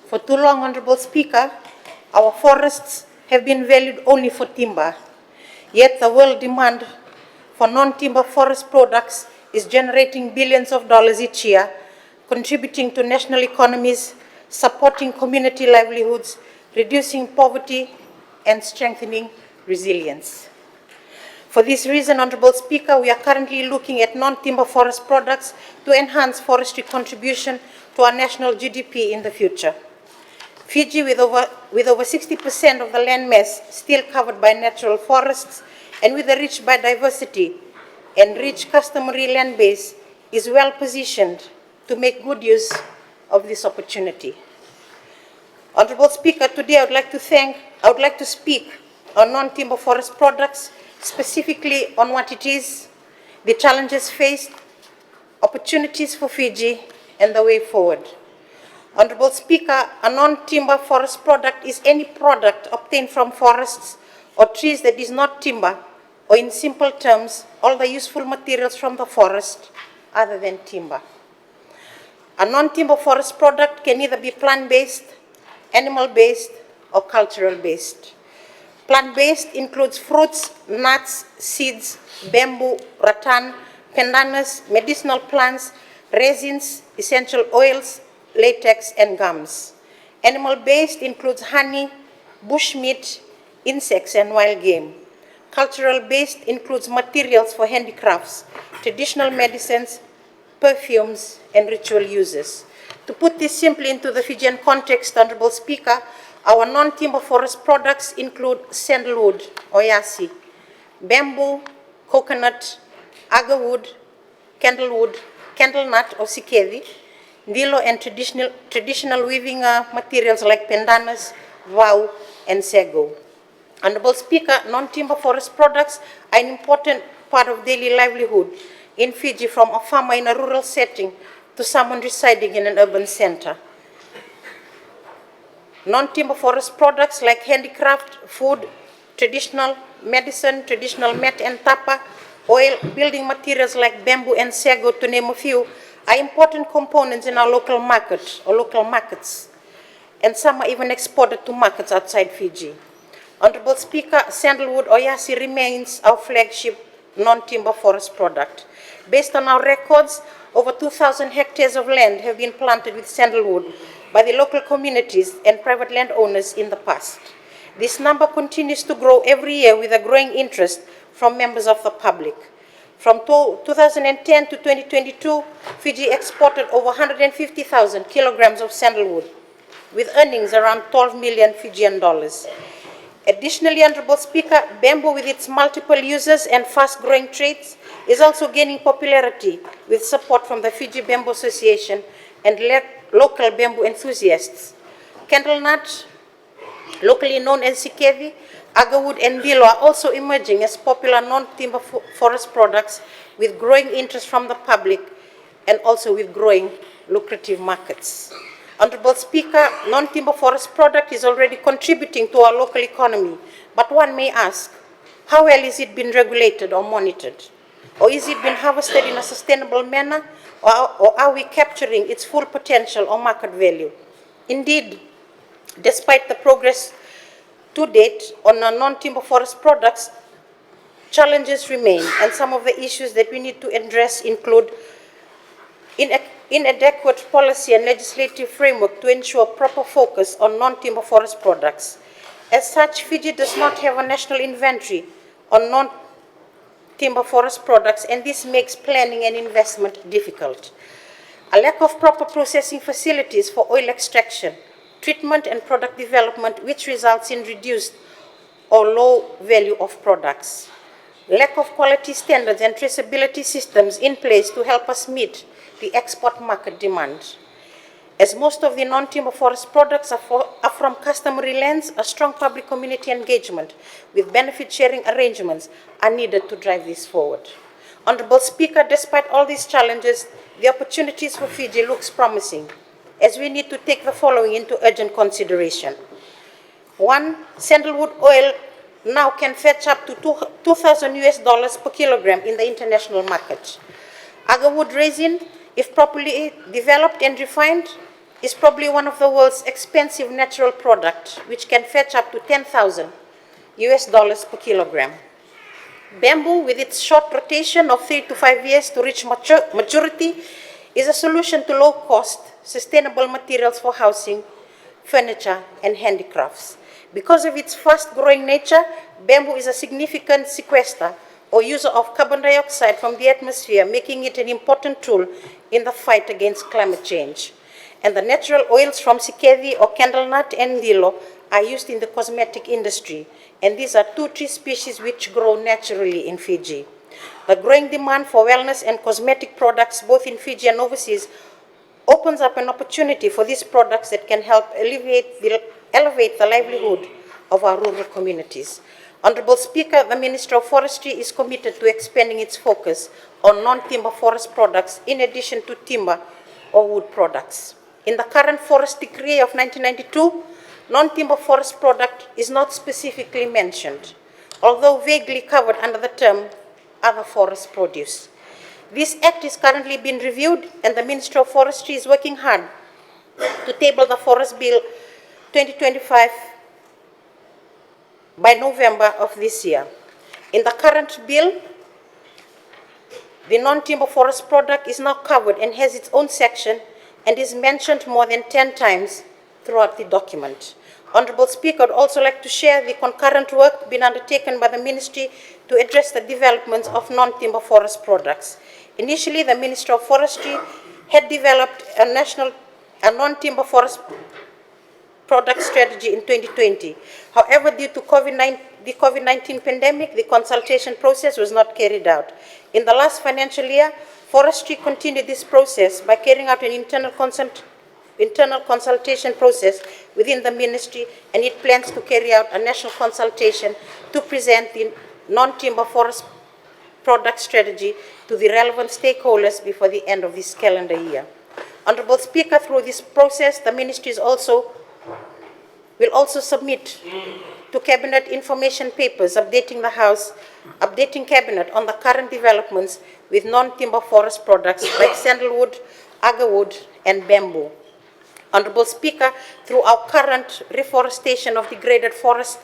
For too long, Honorable Speaker, our forests have been valued only for timber. Yet the world demand for non-timber forest products is generating billions of dollars each year, contributing to national economies, supporting community livelihoods, reducing poverty, and strengthening resilience. For this reason, Honorable Speaker, we are currently looking at non-timber forest products to enhance forestry contribution to our national GDP in the future. Fiji, with over 60% of the land mass still covered by natural forests, and with a rich biodiversity and rich customary land base, is well positioned to make good use of this opportunity. Honorable Speaker, today I would like to speak on non-timber forest products, specifically on what it is, the challenges faced, opportunities for Fiji, and the way forward. Honorable Speaker, a non-timber forest product is any product obtained from forests or trees that is not timber, or in simple terms, all the useful materials from the forest other than timber. A non-timber forest product can either be plant-based, animal-based, or cultural-based. Plant-based includes fruits, nuts, seeds, bamboo, rattan, pandanus, medicinal plants, resins, essential oils, latex, and gums. Animal-based includes honey, bushmeat, insects, and wild game. Cultural-based includes materials for handicrafts, traditional medicines, perfumes, and ritual uses. To put this simply into the Fijian context, Honorable Speaker, our non-timber forest products include sandalwood or yasi, bamboo, coconut, agarwood, candlewood, candlenut or sikevi, ndilo, and traditional weaving materials like pandanus, vau, and sago. Honorable Speaker, non-timber forest products are an important part of daily livelihood in Fiji, from a farmer in a rural setting to someone residing in an urban center. Non-timber forest products like handicraft, food, traditional medicine, traditional mat and tapa, oil, building materials like bamboo and sago, to name a few, are important components in our local market or local markets, and some are even exported to markets outside Fiji. Honorable Speaker, sandalwood or yasi remains our flagship non-timber forest product. Based on our records, over 2,000 hectares of land have been planted with sandalwood by the local communities and private landowners in the past. This number continues to grow every year with a growing interest from members of the public. From 2010 to 2022, Fiji exported over 150,000 kilograms of sandalwood, with earnings around 12 million Fijian dollars. Additionally, Honorable Speaker, bamboo, with its multiple uses and fast-growing traits, is also gaining popularity with support from the Fiji Bamboo Association and local bamboo enthusiasts. Candlenut, locally known as sikevi, agarwood, and ndilo are also emerging as popular non-timber forest products with growing interest from the public and also with growing lucrative markets. Honorable Speaker, non-timber forest product is already contributing to our local economy, but one may ask, how well is it being regulated or monitored? Or is it being harvested in a sustainable manner, or are we capturing its full potential or market value? Indeed, despite the progress to date on our non-timber forest products, challenges remain, and some of the issues that we need to address include inadequate policy and legislative framework to ensure proper focus on non-timber forest products. As such, Fiji does not have a national inventory on non-timber forest products, and this makes planning and investment difficult. A lack of proper processing facilities for oil extraction, treatment, and product development, which results in reduced or low value of products. Lack of quality standards and traceability systems in place to help us meet the export market demand. As most of the non-timber forest products are from customary lands, a strong public community engagement with benefit sharing arrangements are needed to drive this forward. Honorable Speaker, despite all these challenges, the opportunities for Fiji looks promising, as we need to take the following into urgent consideration. One, sandalwood oil now can fetch up to $2,000 per kilogram in the international market. Agarwood resin, if properly developed and refined, is probably one of the world's expensive natural products, which can fetch up to 10,000 US dollars per kilogram. Bamboo, with its short rotation of 3 to 5 years to reach maturity, is a solution to low-cost, sustainable materials for housing, furniture, and handicrafts. Because of its fast-growing nature, bamboo is a significant sequester or user of carbon dioxide from the atmosphere, making it an important tool in the fight against climate change. And the natural oils from sikedi or candlenut and ndilo are used in the cosmetic industry, and these are two tree species which grow naturally in Fiji. The growing demand for wellness and cosmetic products, both in Fiji and overseas, opens up an opportunity for these products that can help elevate the livelihood of our rural communities. Honorable Speaker, the Minister of Forestry is committed to expanding its focus on non-timber forest products in addition to timber or wood products. In the current Forest Decree of 1992, non-timber forest product is not specifically mentioned, although vaguely covered under the term other forest produce. This act is currently being reviewed, and the Ministry of Forestry is working hard to table the Forest Bill 2025 by November of this year. In the current bill, the non-timber forest product is now covered and has its own section and is mentioned more than 10 times throughout the document. Honorable Speaker, I would also like to share the concurrent work being undertaken by the Ministry to address the developments of non-timber forest products. Initially, the Ministry of Forestry had developed a non-timber forest product strategy in 2020. However, due to the COVID-19 pandemic, the consultation process was not carried out. In the last financial year, Forestry continued this process by carrying out an internal consultation process within the ministry, and it plans to carry out a national consultation to present the non-timber forest product strategy to the relevant stakeholders before the end of this calendar year. Honorable Speaker, through this process, the ministry will also submit to Cabinet information papers updating Cabinet on the current developments with non-timber forest products like sandalwood, agarwood, and bamboo. Honorable Speaker, through our current reforestation of degraded forest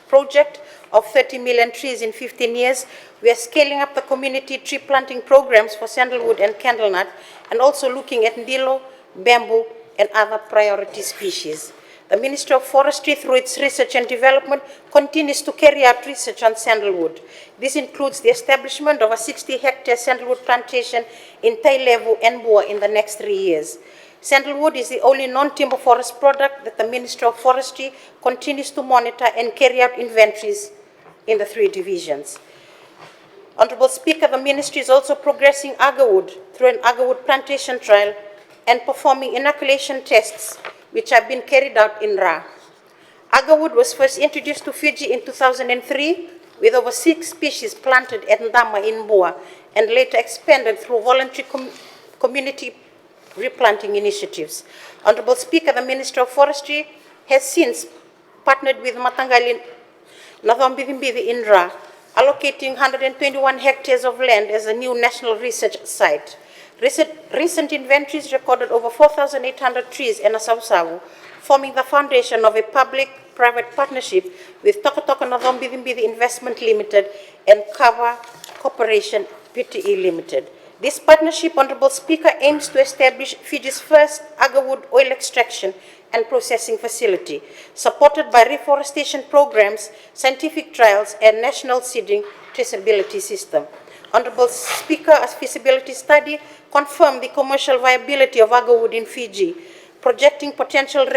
project of 30 million trees in 15 years, we are scaling up the community tree planting programs for sandalwood and candlenut, and also looking at ndilo, bamboo, and other priority species. The Ministry of Forestry, through its research and development, continues to carry out research on sandalwood. This includes the establishment of a 60-hectare sandalwood plantation in Tailevu and Bua in the next 3 years. Sandalwood is the only non-timber forest product that the Ministry of Forestry continues to monitor and carry out inventories in the 3 divisions. Honorable Speaker, the Ministry is also progressing agarwood through an agarwood plantation trial and performing inoculation tests which have been carried out in Ra. Agarwood was first introduced to Fiji in 2003 with over 6 species planted at Ndama in Bua and later expanded through voluntary community replanting initiatives. Honorable Speaker, the Ministry of Forestry has since partnered with Matangali Nathombidhimbidhi in Ra, allocating 121 hectares of land as a new national research site. Recent inventories recorded over 4,800 trees in Asausavu, forming the foundation of a public-private partnership with Tokotoko Nathombidhimbidhi Investment Limited and Kava Corporation Pte Limited. This partnership, Honorable Speaker, aims to establish Fiji's first agarwood oil extraction and processing facility, supported by reforestation programs, scientific trials, and national seeding traceability system. Honorable Speaker, a feasibility study confirmed the commercial viability of agarwood in Fiji, projecting potential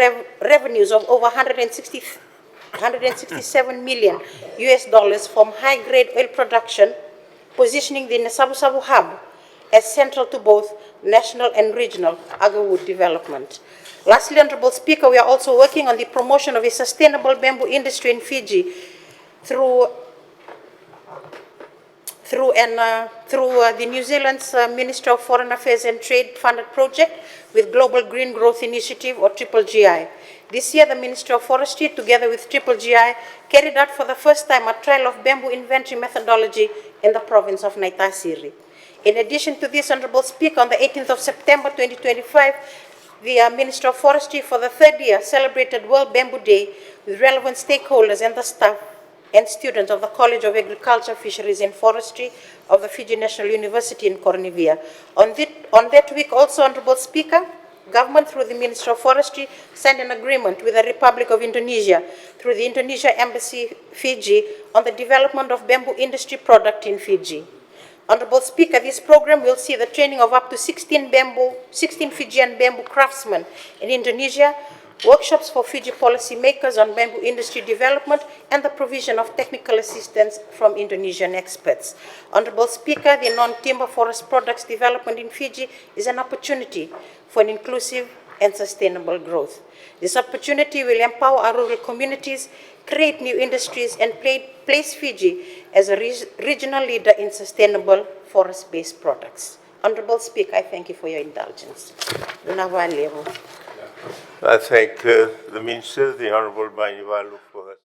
revenues of over 167 million US dollars from high-grade oil production, positioning the Sabu hub as central to both national and regional agarwood development. Lastly, Honorable Speaker, we are also working on the promotion of a sustainable bamboo industry in Fiji through the New Zealand's Ministry of Foreign Affairs and Trade funded project with Global Green Growth Initiative, or GGI. This year, the Ministry of Forestry, together with GGI, carried out for the first time a trial of bamboo inventory methodology in the province of Naitasiri. In addition to this, Honorable Speaker, on the 18th of September 2025, The Minister of Forestry for the third year celebrated World Bamboo Day with relevant stakeholders and the staff and students of the College of Agriculture, Fisheries and Forestry of the Fiji National University in Cornivia. On that week also, Honorable Speaker, Government through the Minister of Forestry signed an agreement with the Republic of Indonesia through the Indonesia Embassy, Fiji, on the development of bamboo industry product in Fiji. Honorable Speaker, this program will see the training of up to 16 Fijian bamboo craftsmen in Indonesia, workshops for Fiji policymakers on bamboo industry development, and the provision of technical assistance from Indonesian experts. Honorable Speaker, the non-timber forest products development in Fiji is an opportunity for an inclusive and sustainable growth. This opportunity will empower our rural communities, create new industries, and place Fiji as a regional leader in sustainable forest-based products. Honorable Speaker, I thank you for your indulgence. I thank the Minister, the Hon.Alitia Bainivalu, for her.